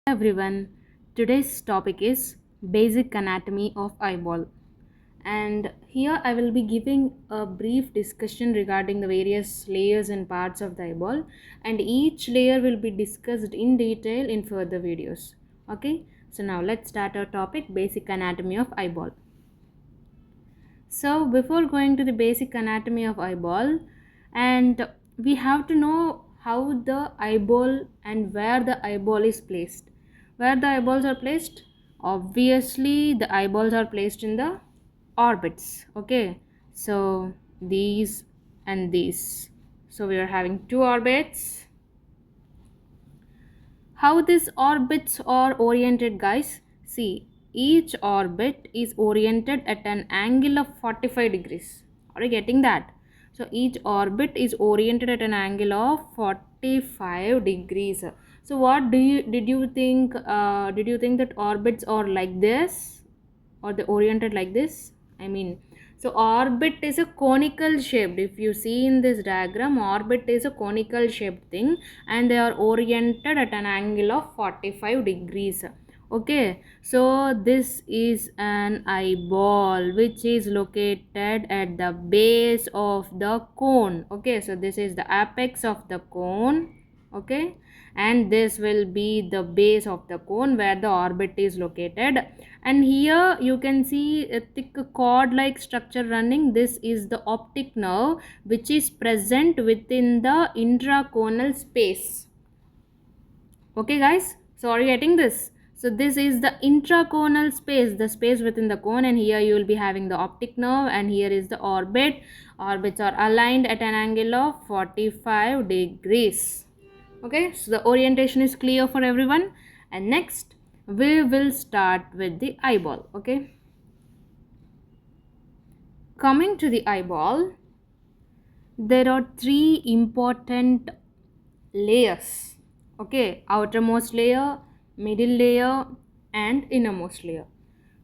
Everyone, today's topic is basic anatomy of eyeball, and here I will be giving a brief discussion regarding the various layers and parts of the eyeball, and each layer will be discussed in detail in further videos. Okay, so now let's start our topic, basic anatomy of eyeball. So before going to the basic anatomy of eyeball, and we have to know how the eyeball and where the eyeball is placed. Where the eyeballs are placed? Obviously the eyeballs are placed in the orbits. Okay, so these and these. So we are having two orbits. How these orbits are oriented, guys? See, each orbit is oriented at an angle of 45 degrees. Are you getting that? So each orbit is oriented at an angle of 45 degrees. So what did you think that orbits are like this, or they oriented like this? I mean, so orbit is a conical shaped. If you see in this diagram, orbit is a conical shaped thing and they are oriented at an angle of 45 degrees. Okay, so this is an eyeball which is located at the base of the cone. Okay, so this is the apex of the cone. Okay, and this will be the base of the cone where the orbit is located, and here you can see a thick cord like structure running. This is the optic nerve which is present within the intraconal space. Okay guys, so are you getting this? So this is the intraconal space, the space within the cone, and here you will be having the optic nerve, and here is the orbit. Orbits are aligned at an angle of 45 degrees. Okay, so the orientation is clear for everyone, and next we will start with the eyeball. Okay, coming to the eyeball, there are three important layers. Okay, outermost layer, middle layer, and innermost layer.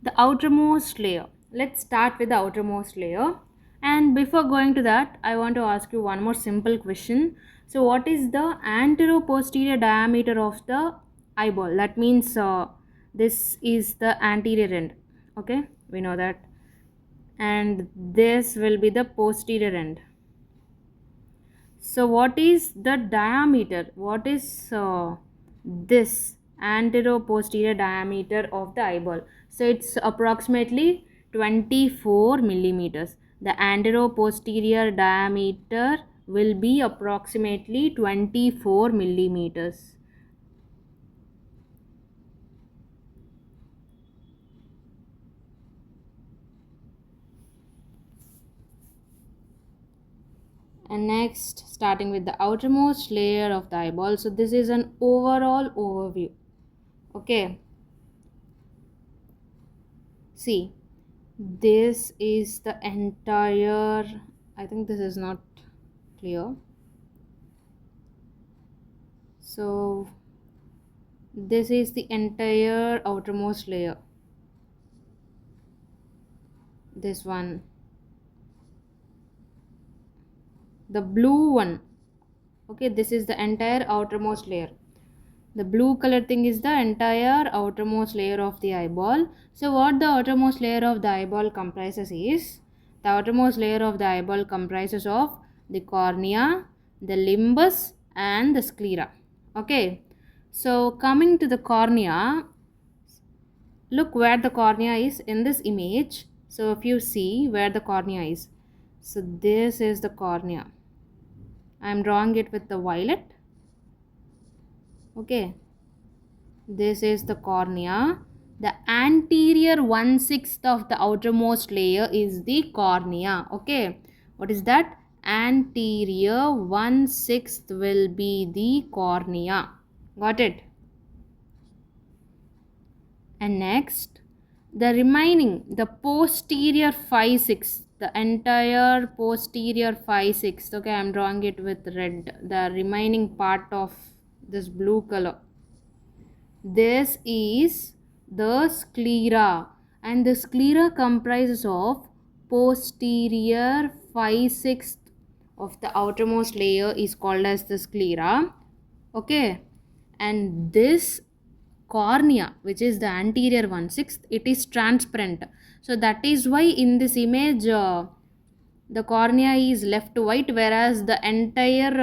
The outermost layer, let's start with the outermost layer, and before going to that I want to ask you one more simple question. So what is the anteroposterior diameter of the eyeball? That means this is the anterior end. Okay, we know that, and this will be the posterior end. So what is the diameter? What is this anteroposterior diameter of the eyeball? So it's approximately 24 millimeters. The anteroposterior diameter will be approximately 24 millimeters. And next, starting with the outermost layer of the eyeball. So this is an overall overview. Okay, see, this is the entire, I think this is not clear. So this is the entire outermost layer, this one, the blue one. Okay, this is the entire outermost layer. The blue color thing is the entire outermost layer of the eyeball. So what the outermost layer of the eyeball comprises is, the outermost layer of the eyeball comprises of the cornea, the limbus, and the sclera. Okay, so coming to the cornea, look where the cornea is in this image. So if you see where the cornea is, so this is the cornea. I am drawing it with the violet. Okay, this is the cornea. The anterior 1/6 of the outermost layer is the cornea. Okay, what is that? Anterior 1/6 will be the cornea. Got it? And next, the remaining, the posterior 5/6, the entire posterior 5/6. Okay, I am drawing it with red, the remaining part of this blue color. This is the sclera, and the sclera comprises of posterior 5/6 of the outermost layer is called as the sclera. Okay, and this cornea, which is the anterior 1/6, it is transparent. So that is why in this image the cornea is left white, whereas the entire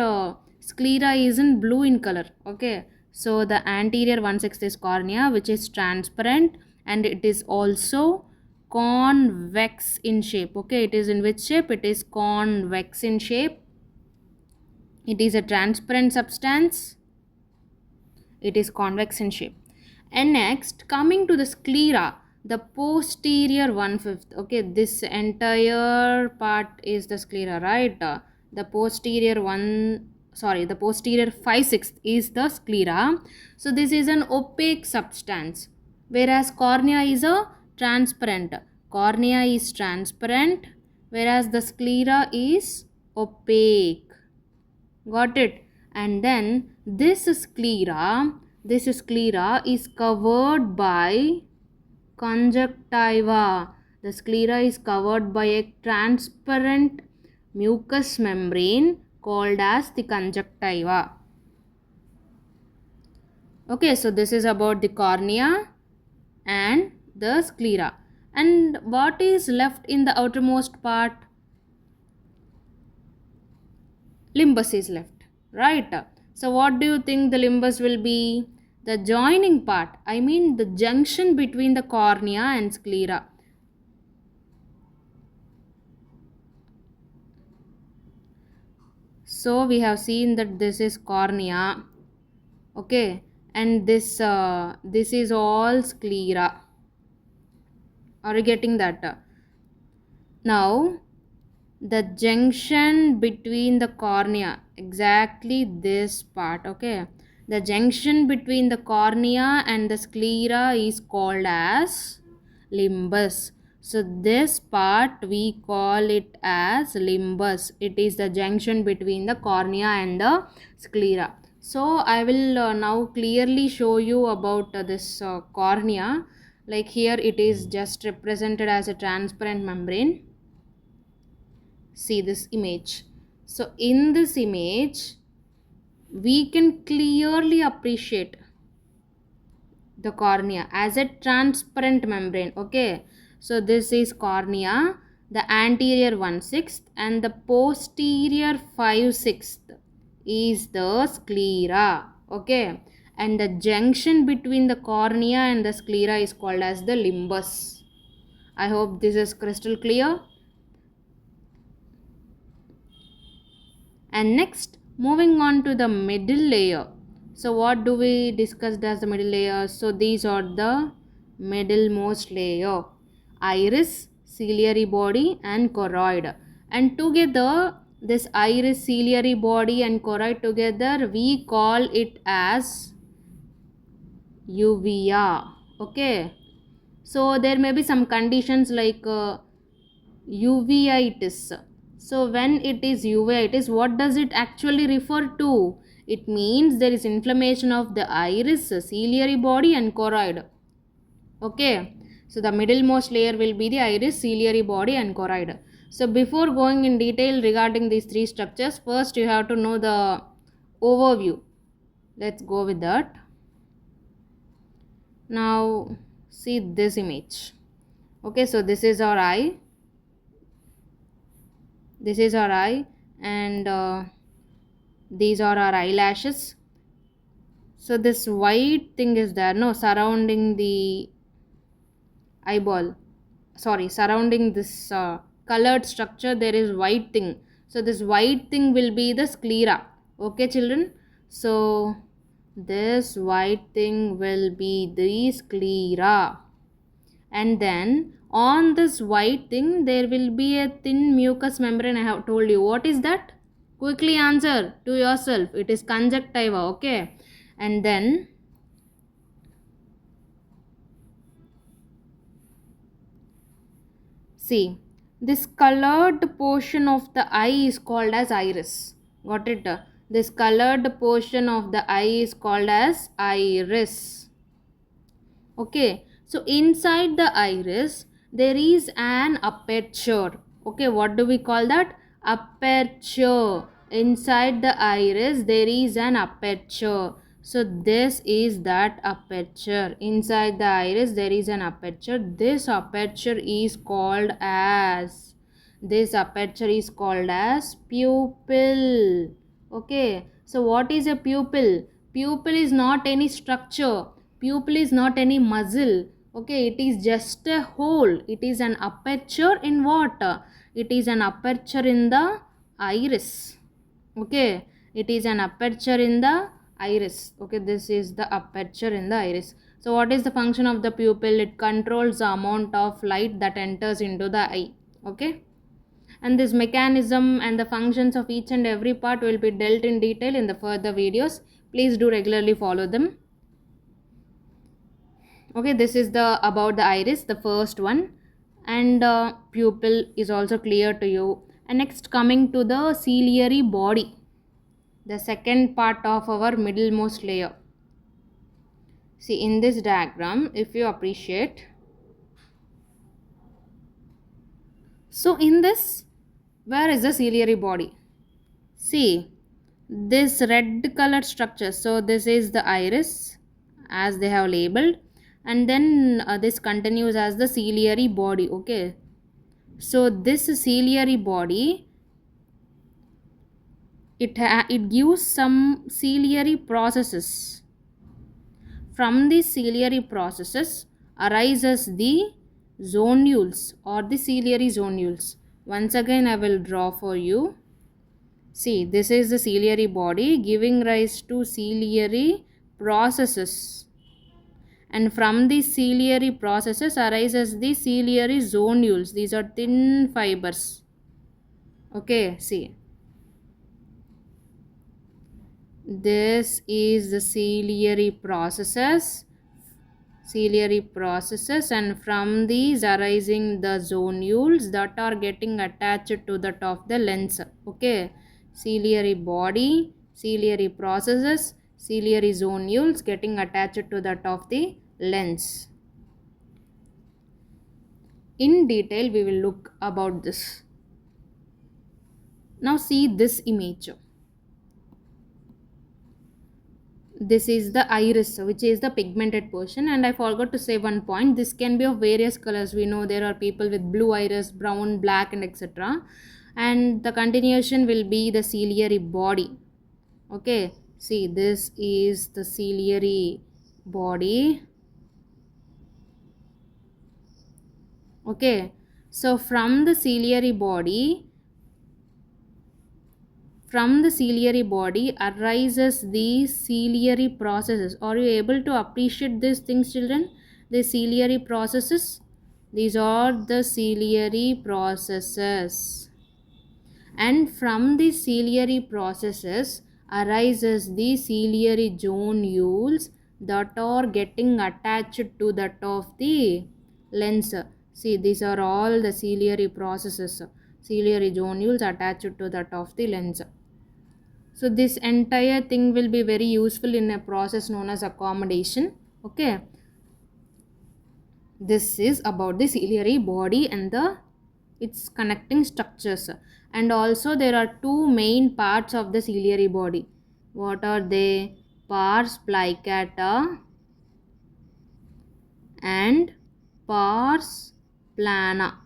sclera is in blue in color. Okay, so the anterior 1/6 is cornea, which is transparent, and it is also convex in shape. Okay, it is in which shape? It is convex in shape. It is a transparent substance. It is convex in shape. And next, coming to the sclera, the posterior 1/5. Okay, this entire part is the sclera, right? The posterior the posterior 5/6 is the sclera. So this is an opaque substance, whereas cornea is a transparent. Cornea is transparent, whereas the sclera is opaque. Got it? And then this sclera is covered by conjunctiva. The sclera is covered by a transparent mucous membrane called as the conjunctiva. Okay, so this is about the cornea and the sclera. And what is left in the outermost part? Limbus is left, right? So what do you think the limbus will be? The joining part, I mean the junction between the cornea and sclera. So we have seen that this is cornea, okay, and this is all sclera. Are you getting that? Now the junction between the cornea, exactly this part, okay, the junction between the cornea and the sclera is called as limbus. So this part we call it as limbus. It is the junction between the cornea and the sclera. So I will now clearly show you about this cornea. Like here it is just represented as a transparent membrane. See this image. So in this image we can clearly appreciate the cornea as a transparent membrane. Okay, so this is cornea, the anterior 1/6 and the posterior 5/6 is the sclera. Okay, and the junction between the cornea and the sclera is called as the limbus. I hope this is crystal clear. And next, moving on to the middle layer. So what do we discussed as the middle layer? So these are the middlemost layer: iris, ciliary body and choroid. And together, this iris, ciliary body and choroid together, we call it as uvea. Okay, so there may be some conditions like uveitis. So when it is uveitis, what does it actually refer to? It means there is inflammation of the iris, ciliary body and choroid. Okay, so the middlemost layer will be the iris, ciliary body and choroid. So before going in detail regarding these three structures, first you have to know the overview. Let's go with that. Now see this image. Okay, so this is our eye. This is our eye, and these are our eyelashes. So this white thing is there, no, surrounding the eyeball, sorry, surrounding this colored structure there is white thing. So this white thing will be the sclera. Okay children, so this white thing will be the sclera. And then on this white thing there will be a thin mucous membrane. I have told you. What is that? Quickly answer to yourself. It is conjunctiva. Okay, and then see, this colored portion of the eye is called as iris. Got it? This colored portion of the eye is called as iris. Okay, so inside the iris there is an aperture. Okay, what do we call that? Aperture. Inside the iris there is an aperture. So this is that aperture. Inside the iris there is an aperture. This aperture is called as pupil. Okay, so what is a pupil? Pupil is not any structure. Pupil is not any muscle. Okay, it is just a hole. It is an aperture in what? It is an aperture in the iris. Okay, it is an aperture in the iris. Okay, this is the aperture in the iris. So what is the function of the pupil? It controls the amount of light that enters into the eye. Okay, and this mechanism and the functions of each and every part will be dealt in detail in the further videos. Please do regularly follow them. Okay, this is the about the iris, the first one, and pupil is also clear to you. And next, coming to the ciliary body, the second part of our middlemost layer. See, in this diagram, if you appreciate, so in this, where is the ciliary body? See, this red colored structure, so this is the iris as they have labeled, and then this continues as the ciliary body. Okay, so this ciliary body, it gives some ciliary processes. From the ciliary processes arises the zonules or the ciliary zonules. Once again I will draw for you. See, this is the ciliary body giving rise to ciliary processes. And from the ciliary processes arises the ciliary zonules. These are thin fibers. Okay, see. This is the ciliary processes, and from these arising the zonules that are getting attached to that of the lens. Okay, ciliary body, ciliary processes, ciliary zonules getting attached to that of the lens. In detail we will look about this. Now see this image. This is the iris, which is the pigmented portion, and I forgot to say one point. This can be of various colors. We know there are people with blue iris, brown, black, and etc. And the continuation will be the ciliary body. Okay, see, this is the ciliary body. Okay, so from the ciliary body arises the ciliary processes. Are you able to appreciate these things, children? The ciliary processes, these are the ciliary processes, and from the ciliary processes arises the ciliary zonules that are getting attached to that of the lens. See, these are all the ciliary processes, ciliary zonules attached to that of the lens. So this entire thing will be very useful in a process known as accommodation. Okay, this is about the ciliary body and its connecting structures. And also there are two main parts of the ciliary body. What are they? Pars plicata and pars plana.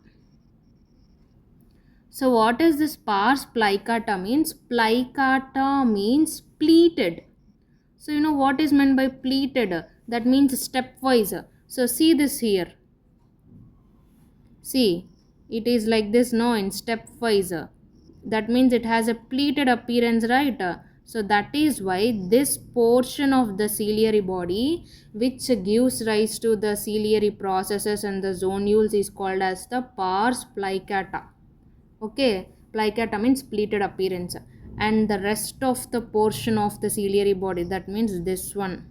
So what is this pars plicata means? Plicata means pleated. So you know what is meant by pleated? That means stepwise. So see this here. See, it is like this, no, in stepwise. That means it has a pleated appearance, right? So that is why this portion of the ciliary body which gives rise to the ciliary processes and the zonules is called as the pars plicata. Okay, plicata means pleated appearance, and the rest of the portion of the ciliary body, that means this one,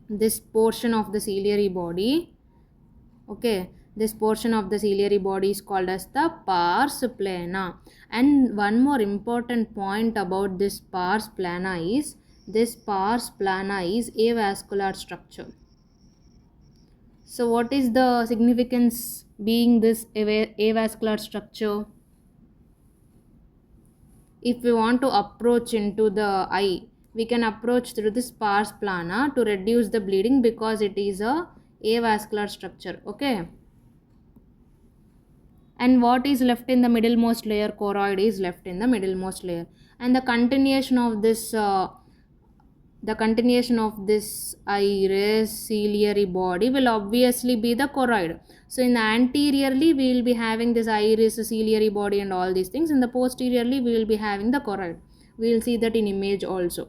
this portion of the ciliary body. Okay, this portion of the ciliary body is called as the pars plana. And one more important point about this pars plana is, this pars plana is avascular structure. So what is the significance being this avascular structure? If we want to approach into the eye, we can approach through this pars plana to reduce the bleeding because it is a avascular structure. Okay, and what is left in the middlemost layer? Choroid is left in the middlemost layer, and the continuation of this iris ciliary body will obviously be the choroid. So in the anteriorly we will be having this iris ciliary body and all these things. In the posteriorly we will be having the choroid. We will see that in image also.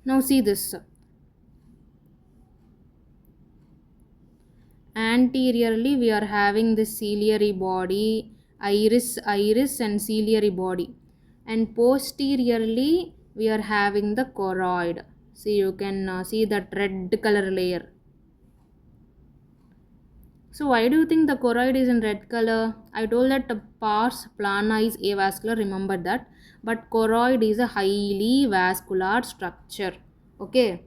Now see this. Anteriorly we are having this ciliary body, iris and ciliary body, and posteriorly we are having the choroid. See, you can see that red color layer. So why do you think the choroid is in red color? I told that the pars plana is avascular, remember that, but choroid is a highly vascular structure. Okay,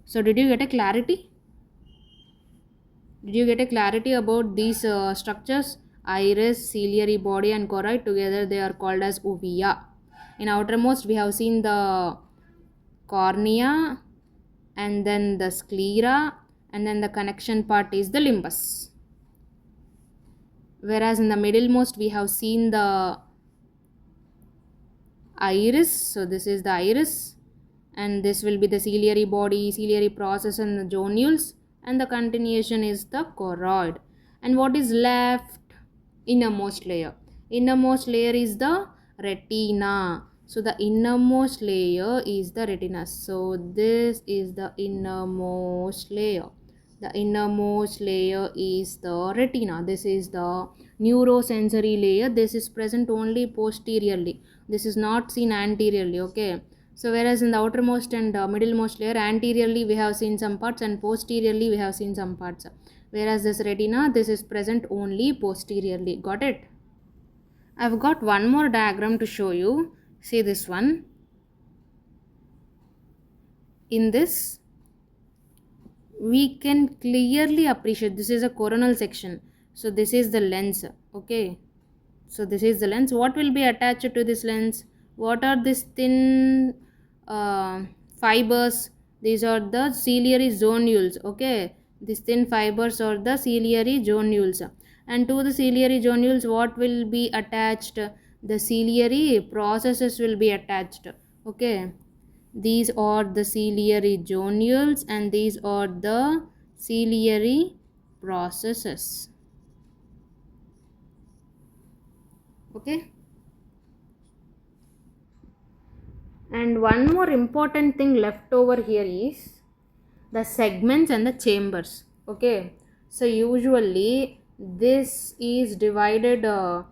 so did you get a clarity? Did you get a clarity about these structures? Iris, ciliary body and choroid together they are called as uvea. In outermost we have seen the cornea and then the sclera and then the connection part is the limbus. Whereas in the middlemost we have seen the iris. So this is the iris and this will be the ciliary body, ciliary process and the zonules, and the continuation is the choroid. And what is left? Innermost layer. Innermost layer is the retina. So the innermost layer is the retina. So this is the innermost layer. The innermost layer is the retina. This is the neurosensory layer. This is present only posteriorly. This is not seen anteriorly. Okay, so whereas in the outermost and middlemost layer, anteriorly we have seen some parts and posteriorly we have seen some parts. Whereas this retina, this is present only posteriorly. Got it? I've got one more diagram to show you. See this one. In this, we can clearly appreciate this is a coronal section. So this is the lens. Okay, so this is the lens. What will be attached to this lens? What are these thin fibers? These are the ciliary zonules. Okay, these thin fibers are the ciliary zonules, and to the ciliary zonules what will be attached? The ciliary processes will be attached. Okay, these are the ciliary zonules and these are the ciliary processes. Okay, and one more important thing left over here is the segments and the chambers. Okay, so usually this is divided the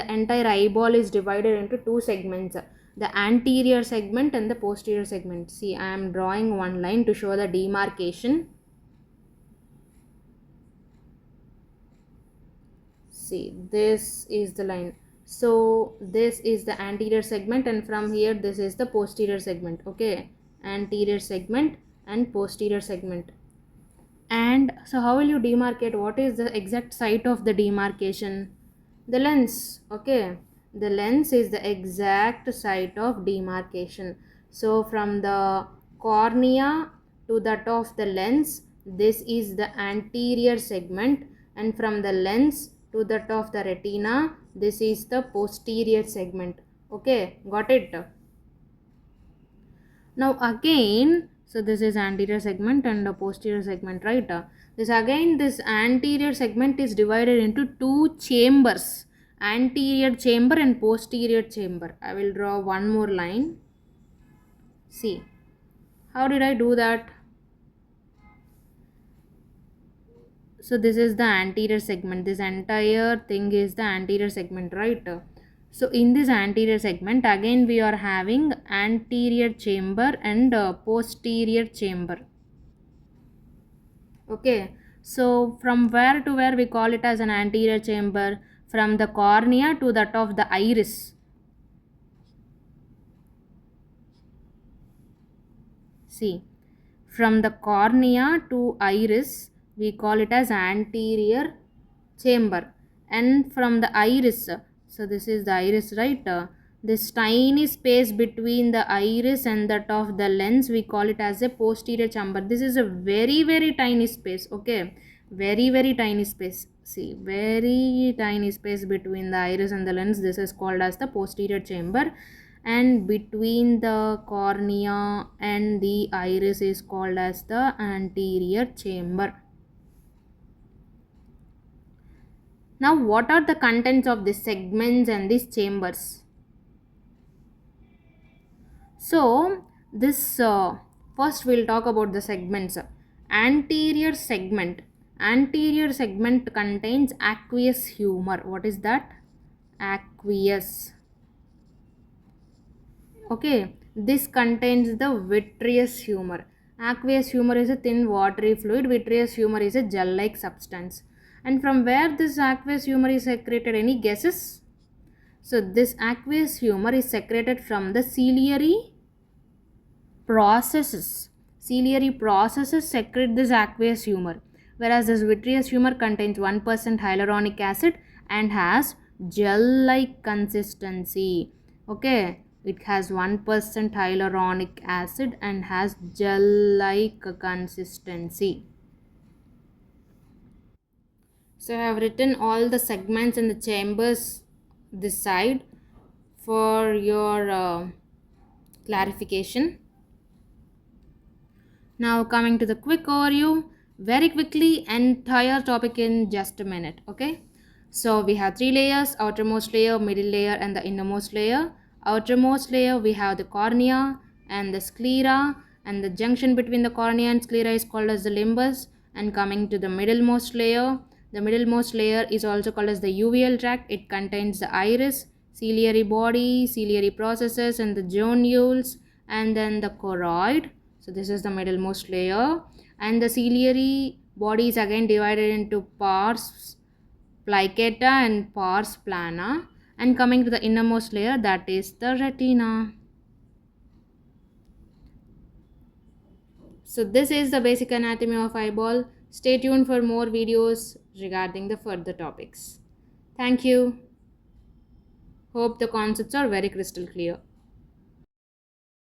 entire eyeball is divided into two segments, the anterior segment and the posterior segment. See, I am drawing one line to show the demarcation. See, this is the line. So this is the anterior segment and from here this is the posterior segment. Okay, anterior segment and posterior segment. And so how will you demarcate? What is the exact site of the demarcation? The lens. Okay, the lens is the exact site of demarcation. So from the cornea to that of the lens, this is the anterior segment, and from the lens to that of the retina, this is the posterior segment. Okay, got it? Now again, so this is anterior segment and the posterior segment, right? This anterior segment is divided into two chambers, anterior chamber and posterior chamber. I will draw one more line. See, how did I do that? So this is the anterior segment. This entire thing is the anterior segment, right? So in this anterior segment, again we are having anterior chamber and posterior chamber. Okay, so from where to where we call it as an anterior chamber? From the cornea to that of the iris. See, from the cornea to iris we call it as anterior chamber, and from the iris, so this is the iris, right? this tiny space between the iris and that of the lens, we call it as a posterior chamber. This is a very tiny space. Okay, very tiny space. See, very tiny space between the iris and the lens. This is called as the posterior chamber, and between the cornea and the iris is called as the anterior chamber. Now, what are the contents of these segments and these chambers? So, this first we'll talk about the segments. Anterior segment. Anterior segment contains aqueous humor. What is that? Aqueous. Okay, this contains the vitreous humor. Aqueous humor is a thin watery fluid. Vitreous humor is a gel-like substance. And from where this aqueous humor is secreted? Any guesses? So, this aqueous humor is secreted from the ciliary processes. Ciliary processes secrete this aqueous humor, whereas this vitreous humor contains 1% hyaluronic acid and has gel-like consistency. Okay, it has 1% hyaluronic acid and has gel-like consistency. So I have written all the segments and the chambers this side for your clarification. Now coming to the quick overview, very quickly, entire topic in just a minute. Okay, so we have three layers: outermost layer, middle layer, and the innermost layer. Outermost layer, we have the cornea and the sclera, and the junction between the cornea and sclera is called as the limbus. And coming to the middlemost layer, the middlemost layer is also called as the uveal tract. It contains the iris, ciliary body, ciliary processes, and the zonules, and then the choroid. So this is the middlemost layer, and the ciliary body is again divided into pars plicata and pars plana. And coming to the innermost layer, that is the retina. So this is the basic anatomy of eyeball. Stay tuned for more videos regarding the further topics. Thank you. Hope the concepts are very crystal clear.